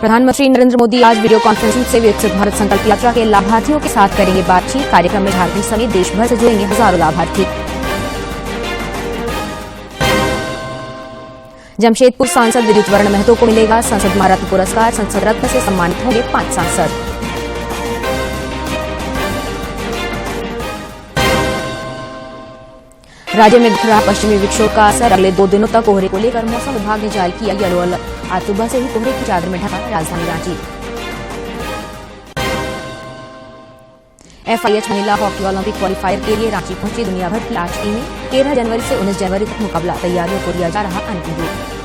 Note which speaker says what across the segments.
Speaker 1: प्रधानमंत्री नरेंद्र मोदी आज video conferencing से विकसित भारत संकल्प यात्रा के लाभार्थियों के साथ करेंगे बातचीत। कार्यक्रम में झारखंड समेत देश भर से जुड़ेंगे हजारों लाभार्थी। जमशेदपुर सांसद विद्युत वर्ण महतो को मिलेगा संसद महारत्न पुरस्कार। संसद रत्न से सम्मानित होंगे 5 सांसद। राज्य में दिख रहा पश्चिमी विक्षोभ का असर। अगले 2 दिनों तक कोहरे को लेकर मौसम विभाग ने जारी किया येलो अलर्ट। आज सुबह से ही कोहरे की चादर में ढका राजधानी रांची। FIH महिला हॉकी ओलंपिक क्वालिफायर के लिए रांची पहुंची दुनिया भर की 8 टीमें। 13 जनवरी से 19 जनवरी तक मुकाबला। तैयारियों को दिया जा रहा अंतिम रूप।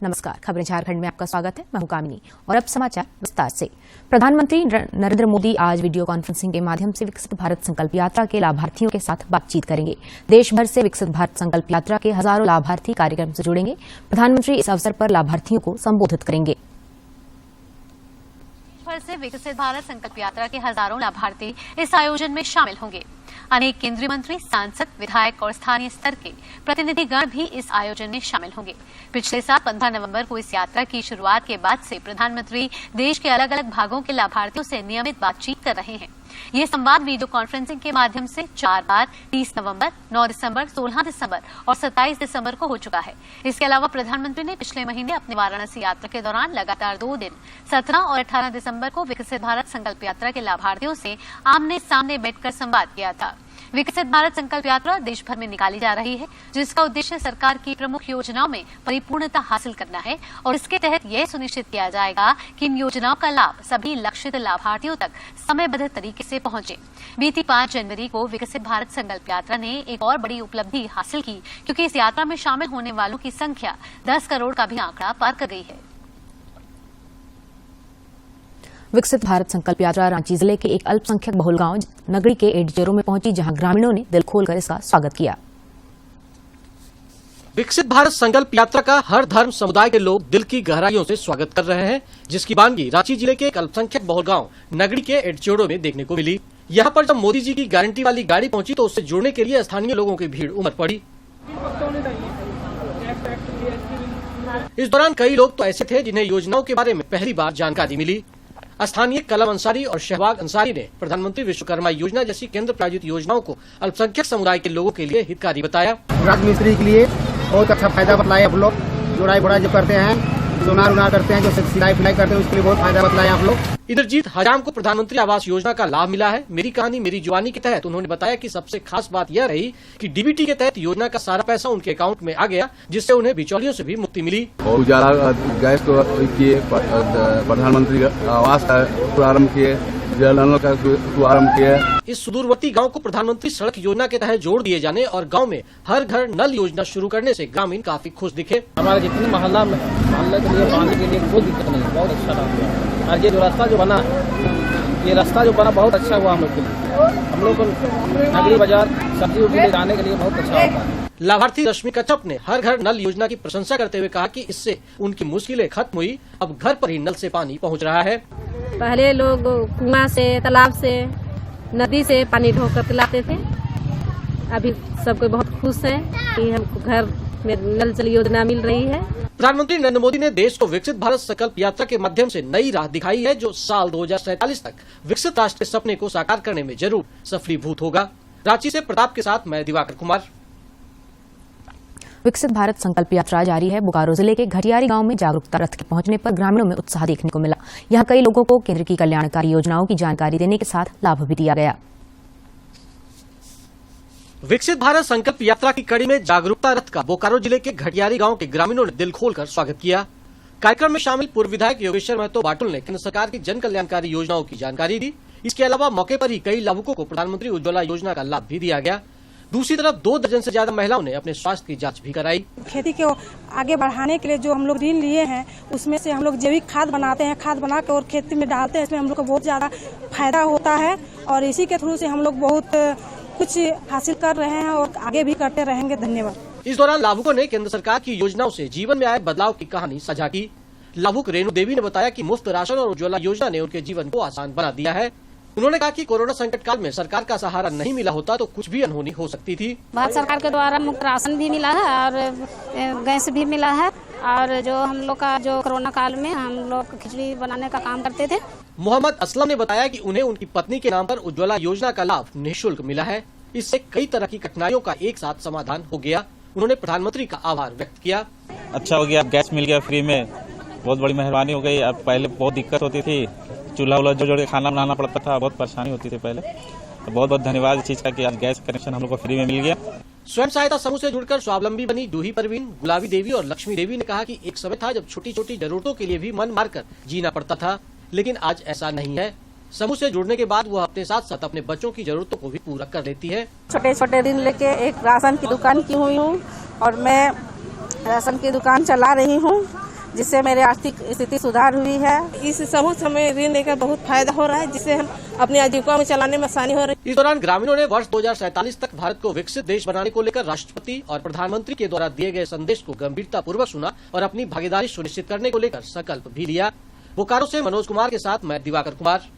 Speaker 1: नमस्कार, खबरें झारखंड में आपका स्वागत है। मैं हूं कामिनी और अब समाचार विस्तार से। प्रधानमंत्री नरेंद्र मोदी आज वीडियो कॉन्फ्रेंसिंग के माध्यम से विकसित भारत संकल्प यात्रा के लाभार्थियों के साथ बातचीत करेंगे। देश भर से विकसित भारत संकल्प यात्रा के हजारों लाभार्थी कार्यक्रम से जुड़ेंगे। प्रधानमंत्री इस अवसर पर लाभार्थियों को संबोधित करेंगे।
Speaker 2: भर से विकसित भारत संकल्प यात्रा के हजारों लाभार्थी इस आयोजन में शामिल होंगे। अनेक केंद्रीय मंत्री, सांसद, विधायक और स्थानीय स्तर के प्रतिनिधिगण भी इस आयोजन में शामिल होंगे। पिछले साल 15 नवंबर को इस यात्रा की शुरुआत के बाद से प्रधानमंत्री देश के अलग अलग भागों के लाभार्थियों से नियमित बातचीत कर रहे हैं। ये संवाद वीडियो कॉन्फ्रेंसिंग के माध्यम से 4 बार 30 नवंबर, 9 दिसंबर, 16 दिसंबर और 27 दिसंबर को हो चुका है। इसके अलावा प्रधानमंत्री ने पिछले महीने अपनी वाराणसी यात्रा के दौरान लगातार 2 दिन 17 और 18 दिसंबर को विकसित भारत संकल्प यात्रा के लाभार्थियों से आमने सामने बैठकर संवाद किया था। विकसित भारत संकल्प यात्रा देश भर में निकाली जा रही है, जिसका उद्देश्य सरकार की प्रमुख योजनाओं में परिपूर्णता हासिल करना है और इसके तहत यह सुनिश्चित किया जाएगा कि इन योजनाओं का लाभ सभी लक्षित लाभार्थियों तक समयबद्ध तरीके से पहुंचे। बीती 5 जनवरी को विकसित भारत संकल्प यात्रा ने एक और बड़ी उपलब्धि हासिल की, क्योंकि इस यात्रा में शामिल होने वालों की संख्या 10 करोड़ का भी आंकड़ा पार कर गई है।
Speaker 1: विकसित भारत संकल्प यात्रा रांची जिले के एक अल्पसंख्यक बहुल गांव नगरी के एडजेरो में पहुंची, जहां ग्रामीणों ने दिल खोलकर इसका स्वागत किया।
Speaker 3: विकसित भारत संकल्प यात्रा का हर धर्म समुदाय के लोग दिल की गहराइयों से स्वागत कर रहे हैं, जिसकी बानगी रांची जिले के एक अल्पसंख्यक बहुल गांव नगरी के एडजेरो में देखने को मिली। यहां पर जब मोदी जी की गारंटी वाली गाड़ी पहुंची तो उससे जुड़ने के लिए स्थानीय लोगों की भीड़ उमड़ पड़ी। इस दौरान कई लोग तो ऐसे थे जिन्हें योजनाओं के बारे में पहली बार जानकारी मिली। स्थानीय कलम अंसारी और शहबाग अंसारी ने प्रधानमंत्री विश्वकर्मा योजना जैसी केंद्र प्रायोजित योजनाओं को अल्पसंख्यक समुदाय के लोगों के लिए हितकारी बताया।
Speaker 4: राजमिस्त्री के लिए बहुत अच्छा फायदा बतलाया आप लोग। जोड़ाई बोड़ाई जो करते हैं, सोनार उनार करते हैं, जो सिलाई फिलाई करते हैं, उसके लिए बहुत फायदा बतलाया आप लोग।
Speaker 3: इंद्रजीत हजाम को प्रधानमंत्री आवास योजना का लाभ मिला है। मेरी कहानी मेरी जुबानी के तहत उन्होंने बताया कि सबसे खास बात यह रही कि डीबीटी के तहत योजना का सारा पैसा उनके अकाउंट में आ गया, जिससे उन्हें बिचौलियों से भी मुक्ति मिली।
Speaker 5: और उजाला गैस को किए, प्रधानमंत्री आवास का प्रारंभ किए, जल नल का शुभारंभ किया।
Speaker 3: इस सुदूरवर्ती गांव को प्रधानमंत्री सड़क योजना के तहत जोड़ दिए जाने और गांव में हर घर नल योजना शुरू करने से ग्रामीण काफी खुश दिखे।
Speaker 6: हमारे जितने मोहल्ला के लिए पानी के लिए कोई दिक्कत नहीं, बहुत अच्छा रहा। और ये जो रास्ता जो बना, ये रास्ता जो बना बहुत अच्छा हुआ हम लोग के लिए। हम लोग को नगरी बाजार सब्जी उब्जी ले जाने के लिए बहुत अच्छा होता है।
Speaker 3: लाभार्थी रश्मि कच्छप ने हर घर नल योजना की प्रशंसा करते हुए कहा कि इससे उनकी मुश्किलें खत्म हुई। अब घर पर ही नल से पानी पहुंच रहा है।
Speaker 7: पहले लोग कुआं से, तालाब से, नदी से पानी ढोकर के लाते थे। अभी सबको बहुत खुश है कि हमको घर में नल जल योजना मिल रही है।
Speaker 3: प्रधानमंत्री नरेंद्र मोदी ने देश को विकसित भारत संकल्प यात्रा के माध्यम से नई राह दिखाई है, जो साल 2047 तक विकसित राष्ट्र के सपने को साकार करने में जरूर सफलीभूत होगा। रांची से प्रताप के साथ मैं दिवाकर कुमार।
Speaker 1: विकसित भारत संकल्प यात्रा जारी है। बोकारो जिले के घटियारी गांव में जागरूकता रथ के पहुंचने पर ग्रामीणों में उत्साह देखने को मिला। यहां कई लोगों को केंद्र की कल्याणकारी योजनाओं की जानकारी देने के साथ लाभ भी दिया गया।
Speaker 3: विकसित भारत संकल्प यात्रा की कड़ी में जागरूकता रथ का बोकारो जिले के घटियारी गांव के ग्रामीणों ने दिल खोलकर स्वागत किया। कार्यक्रम में शामिल पूर्व विधायक योगेश्वर महतो बाटुल ने केंद्र सरकार की जन कल्याणकारी योजनाओं की जानकारी दी। इसके अलावा मौके पर ही कई लाभुकों को प्रधानमंत्री उज्ज्वला योजना का लाभ भी दिया गया। दूसरी तरफ 2 दर्जन से ज्यादा महिलाओं ने अपने स्वास्थ्य की जांच भी कराई।
Speaker 8: खेती को आगे बढ़ाने के लिए जो हम लोग ऋण लिए हैं, उसमें से हम लोग जैविक खाद बनाते हैं। खाद बना के और खेती में डालते हैं। इसमें हम लोग को बहुत ज्यादा फायदा होता है और इसी के थ्रू से हम लोग बहुत कुछ हासिल कर रहे हैं और आगे भी करते रहेंगे। धन्यवाद।
Speaker 3: इस दौरान लाभुकों ने केंद्र सरकार की योजनाओं से जीवन में आए बदलाव की कहानी साझा की। लाभुक रेणु देवी ने बताया कि मुफ्त राशन और उज्ज्वला योजना ने उनके जीवन को आसान बना दिया है। उन्होंने कहा कि कोरोना संकट काल में सरकार का सहारा नहीं मिला होता तो कुछ भी अनहोनी हो सकती थी।
Speaker 7: भारत सरकार के द्वारा मुफ्त राशन भी मिला है और गैस भी मिला है, और जो हम लोग का जो कोरोना काल में हम लोग खिचड़ी बनाने का काम करते थे।
Speaker 3: मोहम्मद असलम ने बताया कि उन्हें उनकी पत्नी के नाम पर उज्ज्वला योजना का लाभ निःशुल्क मिला है। इससे कई तरह की कठिनाइयों का एक साथ समाधान हो गया। उन्होंने प्रधानमंत्री का आभार व्यक्त किया। अच्छा
Speaker 9: हो गया, गैस मिल गया फ्री में, बहुत बड़ी मेहरबानी हो गई। अब पहले बहुत दिक्कत होती थी, चूल्हा जोड़ के खाना बनाना पड़ता था, बहुत परेशानी होती थी पहले। तो बहुत बहुत धन्यवाद इस चीज का कि आज गैस कनेक्शन हम लोग को फ्री में मिल गया।
Speaker 3: स्वयं सहायता समूह से जुड़कर स्वावलंबी बनी जूही परवीन, गुलाबी देवी और लक्ष्मी देवी ने कहा कि एक समय था जब छोटी छोटी जरूरतों के लिए भी मन मारकर जीना पड़ता था, लेकिन आज ऐसा नहीं है। समूह से जुड़ने के बाद वो अपने साथ साथ अपने बच्चों की जरूरतों को भी पूरा कर लेती है।
Speaker 10: छोटे छोटे ऋण लेके एक राशन की दुकान की हुई हूँ और मैं राशन की दुकान चला रही हूँ, जिससे मेरी आर्थिक स्थिति सुधार हुई है।
Speaker 8: इस समूह से हमें ऋण लेकर बहुत फायदा हो रहा है, जिससे हम अपनी आजीविका में चलाने में आसानी हो रही है।
Speaker 3: इस दौरान ग्रामीणों ने वर्ष 2047 तक भारत को विकसित देश बनाने को लेकर राष्ट्रपति और प्रधानमंत्री के द्वारा दिए गए संदेश को गंभीरता पूर्वक सुना और अपनी भागीदारी सुनिश्चित करने को लेकर संकल्प भी लिया। बोकारो से मनोज कुमार के साथ मैं दिवाकर कुमार।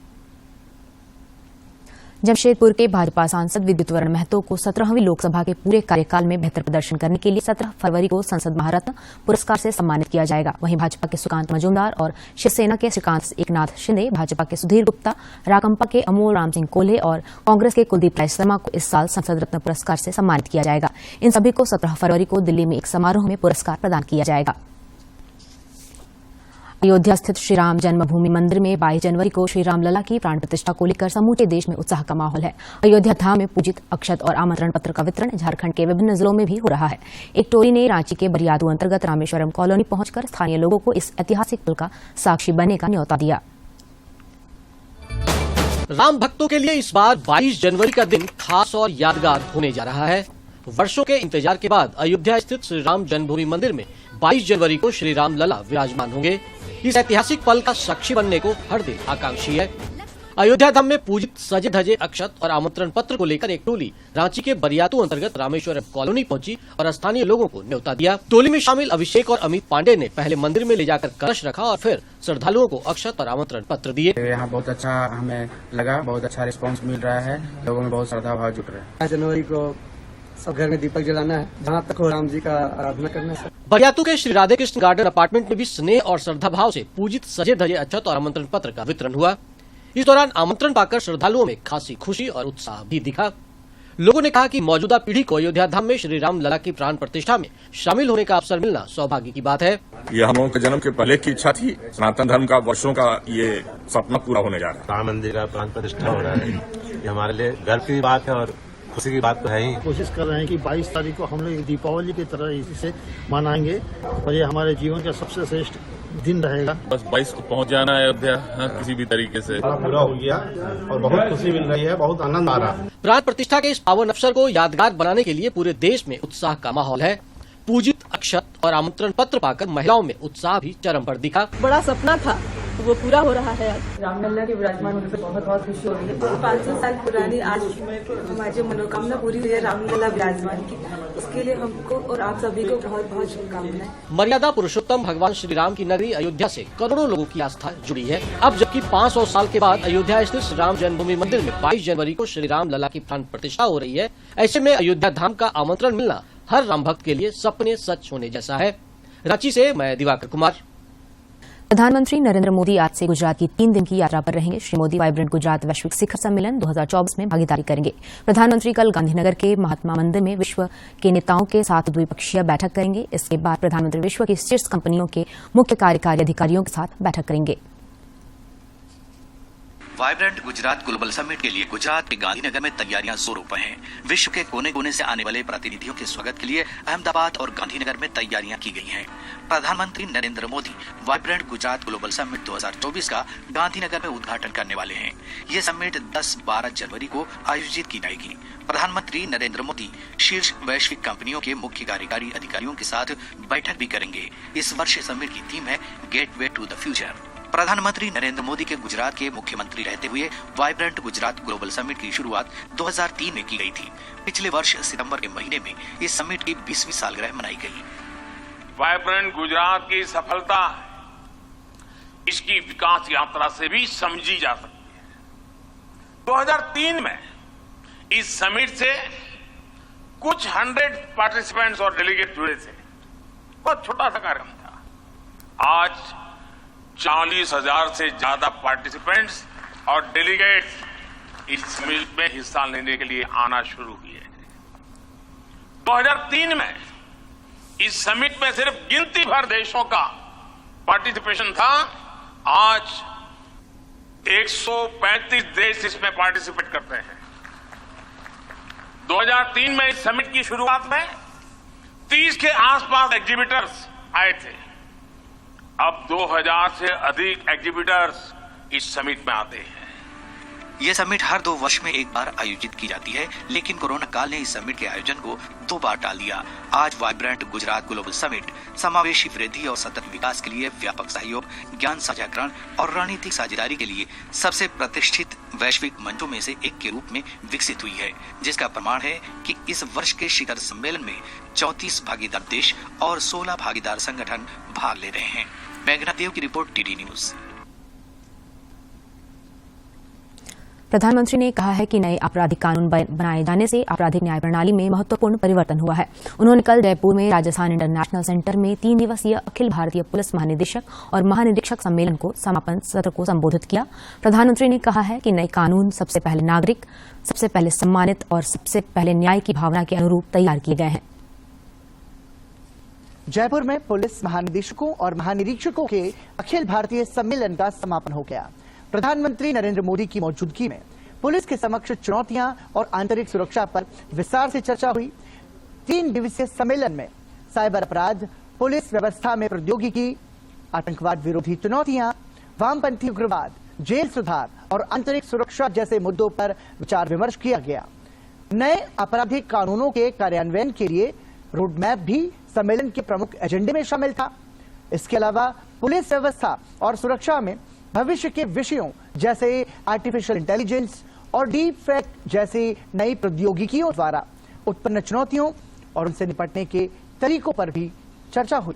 Speaker 1: जमशेदपुर के भाजपा सांसद विद्युत वरण महतो को 17वीं लोकसभा के पूरे कार्यकाल में बेहतर प्रदर्शन करने के लिए 17 फरवरी को संसद महारत्न पुरस्कार से सम्मानित किया जाएगा। वहीं भाजपा के सुकांत मजूमदार और शिवसेना के श्रीकांत एकनाथ शिंदे, भाजपा के सुधीर गुप्ता, राकंपा के अमोल राम सिंह कोल्हे और कांग्रेस के कुलदीप राय शर्मा को इस साल संसद रत्न पुरस्कार से सम्मानित किया जाएगा। इन सभी को 17 फरवरी को दिल्ली में एक समारोह में पुरस्कार प्रदान किया जाएगा। अयोध्या स्थित श्री राम जन्मभूमि मंदिर में 22 जनवरी को श्री राम लला की प्राण प्रतिष्ठा को लेकर समूचे देश में उत्साह का माहौल है। अयोध्या धाम में पूजित अक्षत और आमंत्रण पत्र का वितरण झारखंड के विभिन्न जिलों में भी हो रहा है। एक टोली ने रांची के बरियादू अंतर्गत रामेश्वरम कॉलोनी पहुंचकर स्थानीय लोगों को इस ऐतिहासिक पल का साक्षी बनने का न्योता दिया।
Speaker 3: राम भक्तों के लिए इस बार 22 जनवरी का दिन खास और यादगार होने जा रहा है। वर्षों के इंतजार के बाद अयोध्या स्थित श्री राम जन्मभूमि मंदिर में 22 जनवरी को श्री राम लला विराजमान होंगे। इस ऐतिहासिक पल का साक्षी बनने को हर दिल आकांक्षी है। अयोध्या धाम में पूजित सजे धजे अक्षत और आमंत्रण पत्र को लेकर एक टोली रांची के बरियातू अंतर्गत रामेश्वरम कॉलोनी पहुंची और स्थानीय लोगों को न्योता दिया। टोली में शामिल अभिषेक और अमित पांडे ने पहले मंदिर में ले जाकर कलश रखा और फिर श्रद्धालुओं को अक्षत और आमंत्रण पत्र दिए।
Speaker 4: यहाँ बहुत अच्छा हमें लगा, बहुत अच्छा रिस्पांस मिल रहा है, लोगों में बहुत श्रद्धा भाव जुट रहा है।
Speaker 6: 5 जनवरी को सब घर में दीपक जलाना है, जहाँ तक हो राम जी का आराधना करना है।
Speaker 3: बरियातू के श्री राधे कृष्ण गार्डन अपार्टमेंट में भी स्नेह और श्रद्धा भाव से पूजित सजे धजे अक्षत और आमंत्रण पत्र का वितरण हुआ। इस दौरान आमंत्रण पाकर श्रद्धालुओं में खासी खुशी और उत्साह भी दिखा। लोगों ने कहा कि मौजूदा पीढ़ी को अयोध्या धाम में श्री राम लला की प्राण प्रतिष्ठा में शामिल होने का अवसर मिलना सौभाग्य की बात है।
Speaker 11: ये हम लोगों के जन्म के पहले की इच्छा थी। सनातन धर्म का वर्षों का ये सपना पूरा होने जा रहा है।
Speaker 12: राम मंदिर का प्राण प्रतिष्ठा हो रहा है, ये हमारे लिए गर्व की बात है और खुशी की बात तो है ही।
Speaker 13: कोशिश कर रहे हैं कि 22 तारीख को हम लोग दीपावली की तरह इसे मनाएंगे और ये हमारे जीवन का सबसे श्रेष्ठ दिन रहेगा।
Speaker 11: बस 22 को पहुंच जाना है अयोध्या, किसी भी तरीके से
Speaker 13: पूरा हो गया और बहुत खुशी मिल रही है, बहुत आनंद आ रहा है।
Speaker 3: प्राण प्रतिष्ठा के इस पावन अवसर को यादगार बनाने के लिए पूरे देश में उत्साह का माहौल है। पूजित अक्षत और आमंत्रण पत्र पाकर महिलाओं में उत्साह भी चरम पर दिखा।
Speaker 10: बड़ा सपना था वो पूरा हो रहा है।
Speaker 14: रामलला के विराजमान होने से बहुत बहुत खुशी हो रही है। 500 साल पुरानी आज हमारी जो मनोकामना पूरी हुई है रामलला विराजमान की, उसके लिए हमको और आप सभी को बहुत बहुत शुभकामनाएं।
Speaker 3: मर्यादा पुरुषोत्तम भगवान श्री राम की नगरी अयोध्या से करोड़ों लोगों की आस्था जुड़ी है। अब जबकि 500 साल के बाद अयोध्या स्थित श्री राम जन्मभूमि मंदिर में 22 जनवरी को श्री राम लला की प्राण प्रतिष्ठा हो रही है, ऐसे में अयोध्या धाम का आमंत्रण मिलना हर राम भक्त के लिए सपने सच होने जैसा है। रांची से मैं दिवाकर कुमार।
Speaker 1: प्रधानमंत्री नरेंद्र मोदी आज से गुजरात की 3 दिन की यात्रा पर रहेंगे। श्री मोदी वाइब्रेंट गुजरात वैश्विक शिखर सम्मेलन 2024 में भागीदारी करेंगे। प्रधानमंत्री कल गांधीनगर के महात्मा मंदिर में विश्व के नेताओं के साथ द्विपक्षीय बैठक करेंगे। इसके बाद प्रधानमंत्री विश्व की शीर्ष कंपनियों के मुख्य कार्यकारी अधिकारियों के साथ बैठक करेंगे।
Speaker 15: वाइब्रेंट गुजरात ग्लोबल समिट के लिए गुजरात के गांधीनगर में तैयारियां जोरों पर हैं। विश्व के कोने कोने से आने वाले प्रतिनिधियों के स्वागत के लिए अहमदाबाद और गांधीनगर में तैयारियां की गई हैं। प्रधानमंत्री Narendra Modi vibrant Gujarat global summit 2024 का गांधीनगर में उद्घाटन करने वाले हैं। ये समिट 10-12 जनवरी को आयोजित की जाएगी। प्रधानमंत्री नरेंद्र मोदी शीर्ष वैश्विक कंपनियों के मुख्य कार्यकारी अधिकारियों के साथ बैठक भी करेंगे। इस वर्ष समिट की थीम है गेटवे टू द फ्यूचर। प्रधानमंत्री नरेंद्र मोदी के गुजरात के मुख्यमंत्री रहते हुए वाइब्रेंट गुजरात ग्लोबल समिट की शुरुआत 2003 में की गई थी। पिछले वर्ष सितंबर के महीने में इस समिट की 20वीं सालगिरह मनाई गई।
Speaker 11: वाइब्रेंट गुजरात की सफलता
Speaker 16: इसकी विकास यात्रा से भी समझी जा सकती है। 2003 में इस समिट से कुछ 100 पार्टिसिपेंट्स और डेलीगेट जुड़े थे। बहुत छोटा सा कार्यक्रम था। आज 40,000 से ज्यादा पार्टिसिपेंट्स और डेलीगेट्स इस समिट में हिस्सा लेने के लिए आना शुरू हुए। 2003 में इस समिट में सिर्फ गिनती भर देशों का पार्टिसिपेशन था। आज 135 देश इसमें पार्टिसिपेट करते हैं। 2003 में इस समिट की शुरुआत में 30 के आसपास एग्जीबिटर्स आए थे। अब 2000 से अधिक एग्जीबिटर्स इस समिट में आते हैं।
Speaker 15: यह समिट हर 2 वर्ष में एक बार आयोजित की जाती है, लेकिन कोरोना काल ने इस समिट के आयोजन को 2 बार टाल दिया। आज वाइब्रेंट गुजरात ग्लोबल समिट समावेशी वृद्धि और सतत विकास के लिए व्यापक सहयोग, ज्ञान साझाकरण और रणनीतिक साझेदारी के लिए सबसे प्रतिष्ठित वैश्विक मंचों में से एक के रूप में विकसित हुई है, जिसका प्रमाण है कि इस वर्ष के शिखर सम्मेलन में 34 भागीदार देश और 16 भागीदार संगठन भाग ले रहे हैं। मेघना देव की रिपोर्ट, टीडी न्यूज।
Speaker 1: प्रधानमंत्री ने कहा है कि नए आपराधिक कानून बनाए जाने से आपराधिक न्याय प्रणाली में महत्वपूर्ण परिवर्तन हुआ है। उन्होंने कल जयपुर में राजस्थान इंटरनेशनल सेंटर में 3 दिवसीय अखिल भारतीय पुलिस महानिदेशक और महानिरीक्षक सम्मेलन को समापन सत्र को संबोधित किया। प्रधानमंत्री ने कहा है कि नए कानून सबसे पहले नागरिक, सबसे पहले सम्मानित और सबसे पहले न्याय की भावना के अनुरूप तैयार किए गए हैं।
Speaker 17: जयपुर में पुलिस महानिदेशकों और महानिरीक्षकों के अखिल भारतीय सम्मेलन का समापन हो गया। प्रधानमंत्री नरेंद्र मोदी की मौजूदगी में पुलिस के समक्ष चुनौतियां और आंतरिक सुरक्षा पर विस्तार से चर्चा हुई। 3 दिवसीय सम्मेलन में साइबर अपराध, पुलिस व्यवस्था में प्रौद्योगिकी, आतंकवाद विरोधी चुनौतियां, वामपंथी उग्रवाद, जेल सुधार और आंतरिक सुरक्षा जैसे मुद्दों पर विचार विमर्श किया गया। नए आपराधिक कानूनों के कार्यान्वयन के लिए रोड मैप भी सम्मेलन के प्रमुख एजेंडे में शामिल था। इसके अलावा पुलिस व्यवस्था और सुरक्षा में भविष्य के विषयों जैसे आर्टिफिशियल इंटेलिजेंस और डीप फेक जैसी नई प्रौद्योगिकियों द्वारा उत्पन्न चुनौतियों और उनसे निपटने के तरीकों पर भी चर्चा हुई।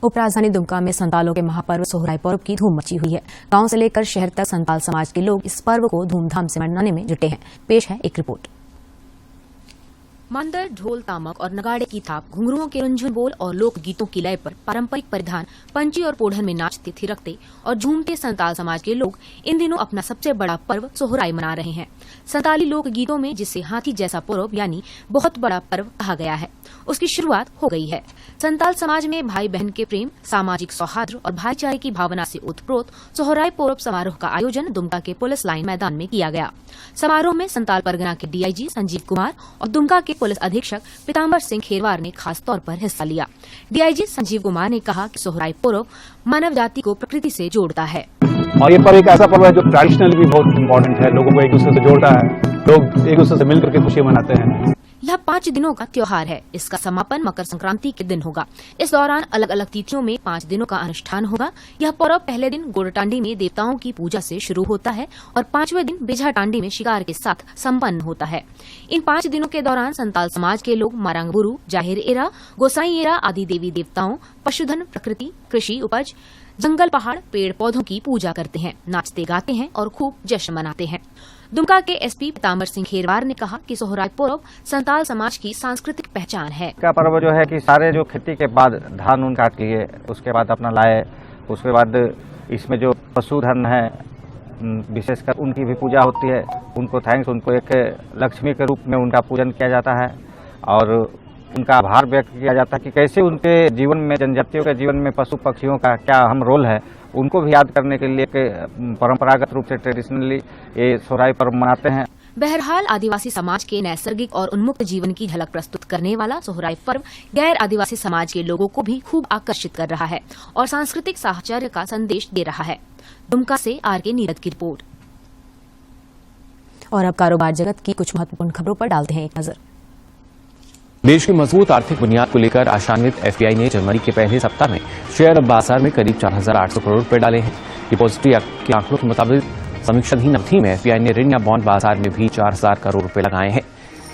Speaker 1: उपराजधानी दुमका में संतालों के महापर्व सोहराय पर्व की धूम मची हुई है। गांव से लेकर शहर तक संताल समाज के लोग इस पर्व को धूमधाम से मनाने में जुटे हैं। पेश है एक रिपोर्ट। मंदर, ढोल, तामक और नगाड़े की थाप, घुंघरुओं के रुंझुन बोल और लोक गीतों की लय पर पारंपरिक परिधान, पंची और पोढ़न में नाचते, थिरकते और झूमते संताल समाज के लोग इन दिनों अपना सबसे बड़ा पर्व सोहराय मना रहे हैं। संताली लोक गीतों में जिसे हाथी जैसा पर्व यानी बहुत बड़ा पर्व कहा गया है, उसकी शुरुआत हो गई है। संताल समाज में भाई बहन के प्रेम, सामाजिक सौहार्द और भाईचारे की भावना से ओतप्रोत सोहराय पर्व समारोह का आयोजन दुमका के पुलिस लाइन मैदान में किया गया। समारोह में संताल परगना के डीआईजी संजीव कुमार और दुमका के पुलिस अधीक्षक पीताम्बर सिंह खेरवार ने खास तौर पर हिस्सा लिया। डीआईजी संजीव कुमार ने कहा कि सोहराय पर्व मानव जाति को प्रकृति से जोड़ता है
Speaker 18: और ये पर्व एक ऐसा पर्व है जो ट्रेडिशनल भी बहुत इम्पोर्टेंट है, लोगों को एक दूसरे से जोड़ता है, लोग एक दूसरे से मिलकर के खुशी मनाते हैं।
Speaker 1: यह 5 दिनों का त्योहार है। इसका समापन मकर संक्रांति के दिन होगा। इस दौरान अलग अलग तिथियों में 5 दिनों का अनुष्ठान होगा। यह पर्व पहले दिन गोड़टांडी में देवताओं की पूजा से शुरू होता है और 5वें दिन बिझा टांडी में शिकार के साथ संपन्न होता है। इन 5 दिनों के दौरान संताल समाज के लोग मारांगबुरु, जाहिर एरा, गोसाई एरा आदि देवी देवताओं, पशुधन, प्रकृति, कृषि उपज, जंगल, पहाड़, पेड़ पौधों की पूजा करते हैं, नाचते गाते हैं और खूब जश्न मनाते हैं। दुमका के एसपी पीताम्बर सिंह खेरवार ने कहा कि सोहराय पर्व संताल समाज की सांस्कृतिक पहचान है।
Speaker 19: का पर्व जो है कि सारे जो खेती के बाद धान उन काट लिए, उसके बाद अपना लाए, उसके बाद इसमें जो पशुधन है विशेषकर उनकी भी पूजा होती है। उनको थैंक्स, उनको एक लक्ष्मी के रूप में उनका पूजन किया जाता है और उनका आभार व्यक्त किया जाता है कि कैसे उनके जीवन में, जनजातियों के जीवन में पशु पक्षियों का क्या अहम रोल है, उनको भी याद करने के लिए परंपरागत रूप से ट्रेडिशनली ये सोहराय पर्व मनाते हैं।
Speaker 1: बहरहाल आदिवासी समाज के नैसर्गिक और उन्मुक्त जीवन की झलक प्रस्तुत करने वाला सोहराय पर्व गैर आदिवासी समाज के लोगों को भी खूब आकर्षित कर रहा है और सांस्कृतिक साहचर्य का संदेश दे रहा है। दुमका से आरके नीरद की रिपोर्ट। और अब कारोबार जगत की कुछ महत्वपूर्ण खबरों पर डालते हैं एक नजर।
Speaker 20: देश की मजबूत आर्थिक बुनियाद को लेकर आशान्वित एफपीआई ने जनवरी के पहले सप्ताह में शेयर बाजार में करीब 4,800 करोड़ रुपए डाले हैं। डिपॉजिटरी के आंकड़ों के मुताबिक समीक्षाधीन अवधि में एफपीआई ने ऋण या बॉन्ड बाजार में भी 4,000 करोड़ रुपए लगाए हैं।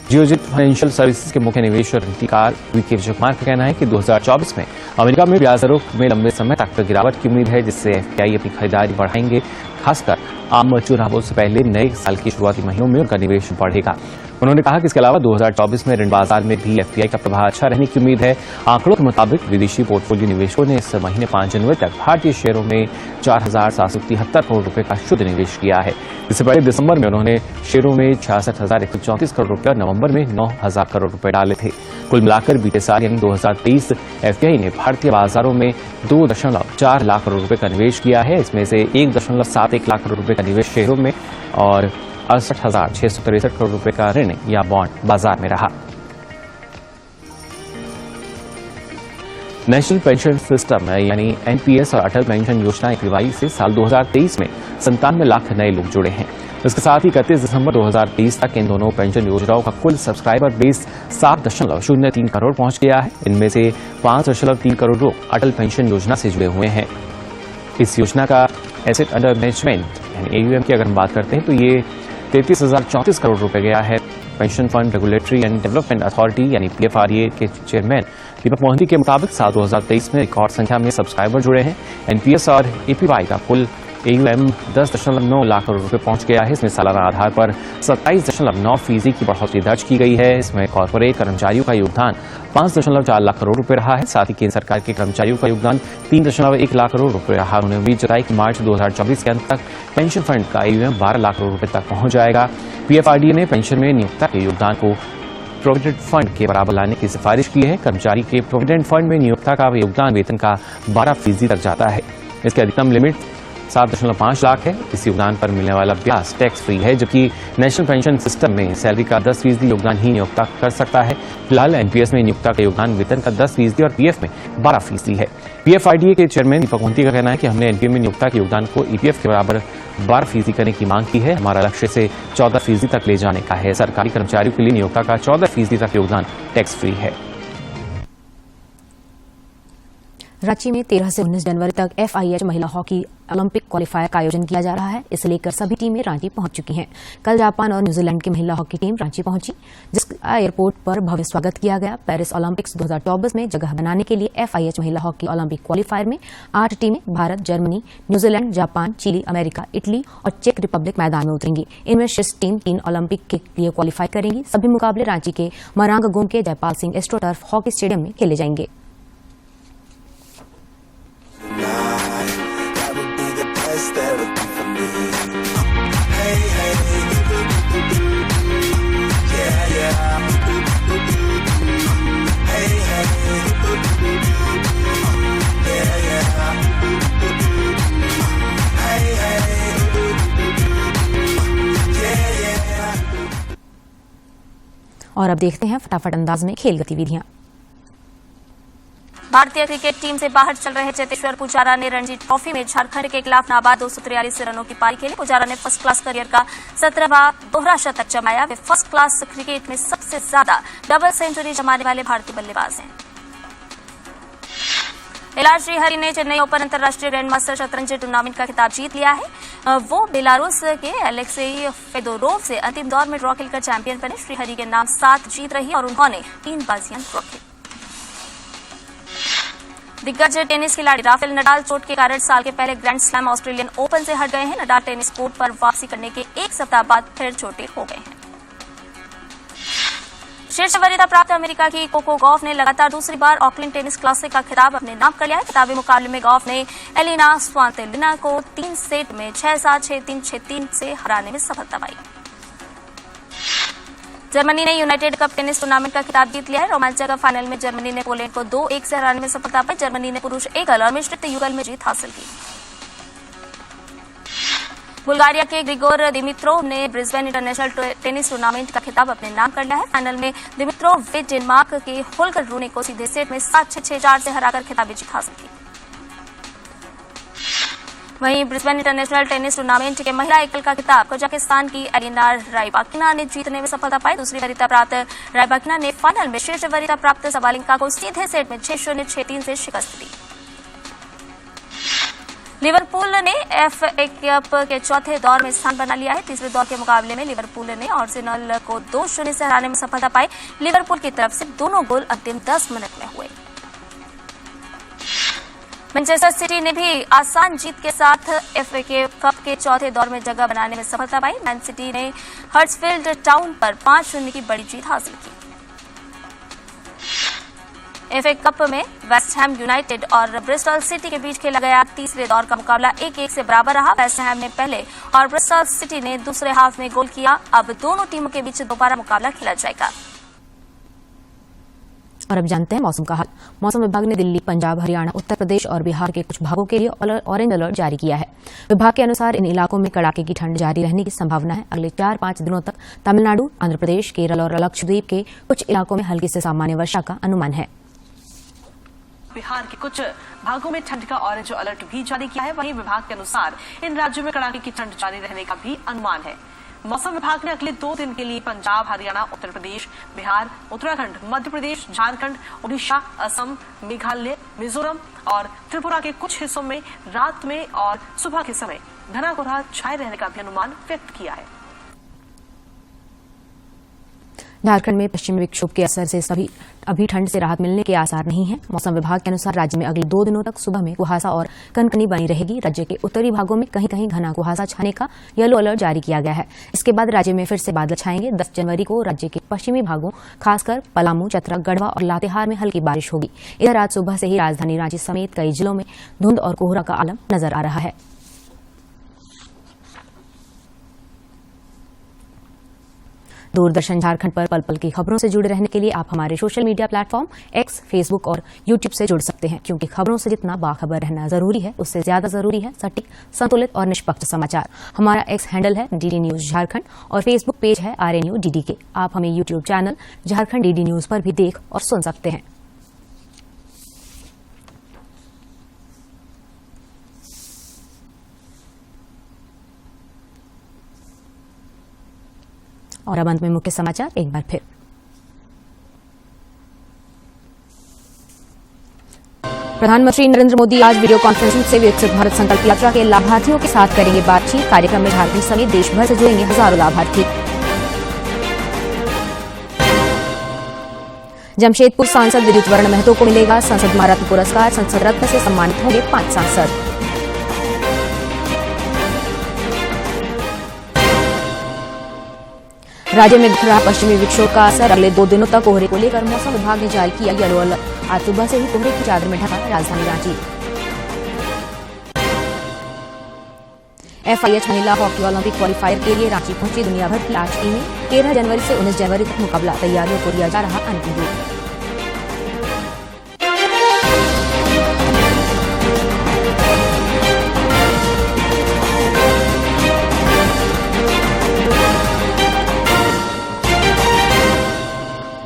Speaker 20: जियोजित फाइनेंशियल सर्विसेज के मुख्य निवेश और नीतिकार वीके विजय कुमार का कहना है कि 2024 में अमेरिका में ब्याज दरों में लंबे समय तक गिरावट की उम्मीद है, जिससे एफपीआई अपनी खरीदारी बढ़ाएंगे। खासकर आम चुनावों से पहले नए साल के शुरुआती महीनों में उनका निवेश बढ़ेगा। उन्होंने कहा कि इसके अलावा 2024 में ऋण बाजार में भी एफपीआई का प्रभाव अच्छा रहने की उम्मीद है। आंकड़ों के मुताबिक विदेशी पोर्टफोलियो निवेशकों ने इस महीने 5 जनवरी तक भारतीय शेयरों में 4,773 करोड़ रुपए का शुद्ध निवेश किया है। इससे पहले दिसंबर में उन्होंने शेयरों में 66,134 करोड़ रुपए और नवंबर में 9,000 करोड़ रुपए डाले थे। कुल मिलाकर बीते साल यानी 2023 एफपीआई ने भारतीय बाजारों में 2.4 लाख करोड़ रुपए का निवेश किया है। इसमें से 1.71 लाख करोड़ रुपए का निवेश शेयरों में और 68,663 करोड़ रुपए का ऋण या बॉन्ड बाजार में रहा। नेशनल पेंशन सिस्टम यानी एनपीएस और अटल पेंशन योजना एपीवाई से साल 2023 में 97 लाख नए लोग जुड़े हैं। इसके साथ ही 31 दिसंबर 2023 तक इन दोनों पेंशन योजनाओं का कुल सब्सक्राइबर बेस 7.03 करोड़ पहुंच गया है। इनमें से 5.3 करोड़ लोग अटल पेंशन योजना से जुड़े हुए हैं। इस योजना का एसेट अंडर मैनेजमेंट यानी एयूएम की अगर हम बात करते हैं तो ये 33,034 करोड़ रुपए गया है। Pension fund regulatory and development authority यानी पीएफआरए के चेयरमैन दीपक मोहंती के मुताबिक साल 2023 में रिकॉर्ड संख्या में सब्सक्राइबर जुड़े हैं। एनपीएस और एपीवाई का कुल एयूएम 10.9 लाख करोड़ रुपए पहुंच गया है। इसमें सालाना आधार पर 27.9% की बढ़ोतरी दर्ज की गई है। इसमें कॉर्पोरेट कर्मचारियों का योगदान 5.4 लाख करोड़ रुपए रहा है। साथ ही केंद्र सरकार के कर्मचारियों का योगदान 3.1 लाख करोड़ रुपए रहा। उन्होंने उम्मीद जताई कि मार्च 2024 के अंत तक पेंशन फंड का एयूएम 12 लाख करोड़ रुपए तक पहुंच जाएगा। पीएफआरडीए ने पेंशन में नियोक्ता के योगदान को प्रोविडेंट फंड के बराबर लाने की सिफारिश की है। कर्मचारी के प्रोविडेंट फंड में नियोक्ता का योगदान वेतन का 12% तक जाता है। इसकी अधिकतम लिमिट 7.5 लाख है। इस योगदान पर मिलने वाला ब्याज टैक्स फ्री है, जबकि नेशनल पेंशन सिस्टम में सैलरी का 10% योगदान ही नियोक्ता कर सकता है। फिलहाल एनपीएस में नियोक्ता का योगदान वेतन का 10% और पीएफ में 12% है। पीएफआरडीए के चेयरमैन दीपक मोहंती का कहना है कि हमने एनपीएस में नियोक्ता के योगदान को ईपीएफ के बराबर 12% करने की मांग की है। हमारा लक्ष्य से 14% तक ले जाने का है। सरकारी कर्मचारियों के लिए नियोक्ता का 14% तक योगदान टैक्स फ्री है।
Speaker 1: रांची में 13 से 19 जनवरी तक FIH महिला हॉकी ओलंपिक क्वालिफायर का आयोजन किया जा रहा है। इसे लेकर सभी टीमें रांची पहुंच चुकी हैं। कल जापान और न्यूजीलैंड की महिला हॉकी टीम रांची पहुंची, जिसका एयरपोर्ट पर भव्य स्वागत किया गया। पेरिस ओलंपिक्स 2024 में जगह बनाने के लिए FIH महिला हॉकी ओलंपिक क्वालिफायर में 8 टीमें Bharat, Germany, New Zealand, Japan, Chile, America, Italy और चेक रिपब्लिक मैदान में उतरेंगी। इनमें शीर्ष टीम 3 ओलंपिक के लिए क्वालिफाई करेंगी। सभी मुकाबले रांची के मरांगगोम के Jaipal Singh astroturf hockey stadium में खेले जाएंगे। और अब देखते हैं फटाफट अंदाज में खेल गतिविधियां।
Speaker 21: भारतीय क्रिकेट टीम से बाहर चल रहे चेतेश्वर पुजारा ने रणजी ट्रॉफी में झारखंड के खिलाफ नाबाद 243 रनों की पारी खेली। पुजारा ने फर्स्ट क्लास करियर का 17वां दोहरा शतक जमाया। वे फर्स्ट क्लास क्रिकेट में सबसे ज्यादा डबल सेंचुरी जमाने वाले भारतीय बल्लेबाज हैं। एलआर श्रीहरि ने चेन्नई ओपन अंतर्राष्ट्रीय ग्रैंडमास्टर शतरंज टूर्नामेंट का खिताब जीत लिया है। वो बेलारूस के एलेक्सेई फेदोरोव से अंतिम दौर में ड्रॉ खेलकर चैंपियन बने। श्रीहरि के नाम 7 जीत रही और उन्होंने 3 बाजियां ड्रॉ की। दिग्गज टेनिस खिलाड़ी राफेल नडाल चोट के कारण साल के पहले ग्रैंड स्लैम ऑस्ट्रेलियन ओपन से हट गए हैं। नडाल टेनिस कोर्ट पर वापसी करने के 1 सप्ताह बाद फिर चोटिल हो गए हैं। शीर्ष वरीयता प्राप्त अमेरिका की कोको गॉफ ने लगातार दूसरी बार ऑकलैंड टेनिस क्लासिक का खिताब अपने नाम कर लिया है। खिताबी मुकाबले में गॉफ ने एलिना स्वांतेलिना को 3 सेट में 6-7, 6-3, 6-3 से हराने में सफलता पाई। जर्मनी ने यूनाइटेड कप टेनिस टूर्नामेंट का खिताब जीत लिया है। रोमांचक फाइनल में जर्मनी ने पोलैंड को 2-1 से हराने में सफलता पाई। जर्मनी ने पुरुष एकल और मिश्रित युगल में जीत हासिल की। बुल्गारिया के ग्रिगोर दिमित्रोव ने ब्रिस्बेन इंटरनेशनल टेनिस टूर्नामेंट का खिताब अपने नाम कर लिया है। फाइनल में दिमित्रोव वे डेनमार्क के होल्कर रूने को सीधे सेट में 7-6, 6-4 से हराकर खिताबी जीत हासिल की। वहीं ब्रिस्बेन इंटरनेशनल टेनिस टूर्नामेंट के महिला एकल का खिताब कजाकिस्तान की एलिना राइबाकिना ने जीतने में सफलता पाई। दूसरी वरीयता प्राप्त राइबाकिना ने फाइनल में शीर्ष वरीयता प्राप्त सबालिंका को सीधे सेट में 6-0, 6-3 से शिकस्त दी। लिवरपूल ने FA कप के चौथे दौर में स्थान बना लिया है। तीसरे दौर के मुकाबले में लिवरपूल ने आर्सेनल को 2-0 से हराने में सफलता पाई। लिवरपूल की तरफ से दोनों गोल अंतिम 10 मिनट में हुए। मैनचेस्टर सिटी ने भी आसान जीत के साथ FA कप के चौथे दौर में जगह बनाने में सफलता पाई। मैन सिटी ने हडर्सफील्ड टाउन पर 5-0 की बड़ी जीत हासिल की। FA कप में वेस्ट हैम यूनाइटेड और ब्रिस्टल सिटी के बीच खेला गया तीसरे दौर का मुकाबला 1-1 से बराबर रहा। वेस्ट हैम ने पहले और ब्रिस्टल सिटी ने दूसरे हाफ में गोल किया। अब दोनों टीमों के बीच दोबारा मुकाबला खेला जाएगा।
Speaker 1: और अब जानते हैं मौसम का हाल। मौसम विभाग ने दिल्ली, पंजाब, हरियाणा, उत्तर प्रदेश और बिहार के कुछ भागों के लिए ऑरेंज अलर्ट जारी किया है। विभाग के अनुसार इन इलाकों में कड़ाके की ठंड जारी रहने की संभावना है। अगले 4-5 दिनों तक तमिलनाडु, आंध्र प्रदेश, केरल और लक्षद्वीप के कुछ इलाकों में हल्की से सामान्य वर्षा का अनुमान है।
Speaker 2: बिहार के कुछ भागों में ठंड का ऑरेंज अलर्ट भी जारी किया है। वहीं विभाग के अनुसार इन राज्यों में कड़ाके की ठंड जारी रहने का भी अनुमान है। मौसम विभाग ने अगले 2 दिन के लिए पंजाब, हरियाणा, उत्तर प्रदेश, बिहार, उत्तराखंड, मध्य प्रदेश, झारखंड, उड़ीसा, असम, मेघालय, मिजोरम और त्रिपुरा के कुछ हिस्सों में रात में और सुबह के समय घना कोहरा छाए रहने का भी अनुमान व्यक्त किया है।
Speaker 1: झारखंड में पश्चिमी विक्षोभ के असर से अभी ठंड से राहत मिलने के आसार नहीं है। मौसम विभाग के अनुसार राज्य में अगले 2 दिनों तक सुबह में कुहासा और कनकनी बनी रहेगी। राज्य के उत्तरी भागों में कहीं कहीं घना कुहासा छाने का येलो अलर्ट जारी किया गया है। इसके बाद राज्य में फिर से बादल छाएंगे। 10 जनवरी को राज्य के पश्चिमी भागों खासकर पलामू, चतरा, गढ़वा और लातेहार में हल्की बारिश होगी। इधर आज सुबह से ही राजधानी रांची समेत कई जिलों में धुंध और कोहरा का आलम नजर आ रहा है। दूरदर्शन झारखंड पर पल पल की खबरों से जुड़े रहने के लिए आप हमारे social media platform X, Facebook और यूट्यूब से जुड़ सकते हैं, क्योंकि खबरों से जितना बाखबर रहना जरूरी है, उससे ज्यादा जरूरी है सटीक, संतुलित और निष्पक्ष समाचार। हमारा X हैंडल है DD न्यूज झारखंड और फेसबुक पेज है RNU DDK। आप हमें YouTube channel Jharkhand DD news पर भी देख और सुन सकते हैं। और अब अंत में मुख्य समाचार एक बार फिर। प्रधानमंत्री नरेंद्र मोदी आज वीडियो कॉन्फ्रेंसिंग से विकसित भारत संकल्प यात्रा के लाभार्थियों के साथ करेंगे बातचीत। कार्यक्रम में झारखंड समेत देश भर से जुड़ेंगे हजारों लाभार्थी। जमशेदपुर सांसद विद्युत वर्ण महतो को मिलेगा संसद महारत्न पुरस्कार। संसद रत्न से सम्मानित होंगे 5 सांसद। राज्य में दिख रहा पश्चिमी विक्षोभ का असर। अगले 2 दिनों तक कोहरे को लेकर मौसम विभाग ने जारी किया येलो अलर्ट। आज सुबह से ही कोहरे की चादर में ढका राजधानी रांची। FIH महिला हॉकी ओलंपिक क्वालिफायर के लिए रांची पहुंची दुनिया भर की 8 टीमें। 13 जनवरी से 19 जनवरी तक मुकाबला। तैयारियों को दिया जा रहा अंतिम रूप।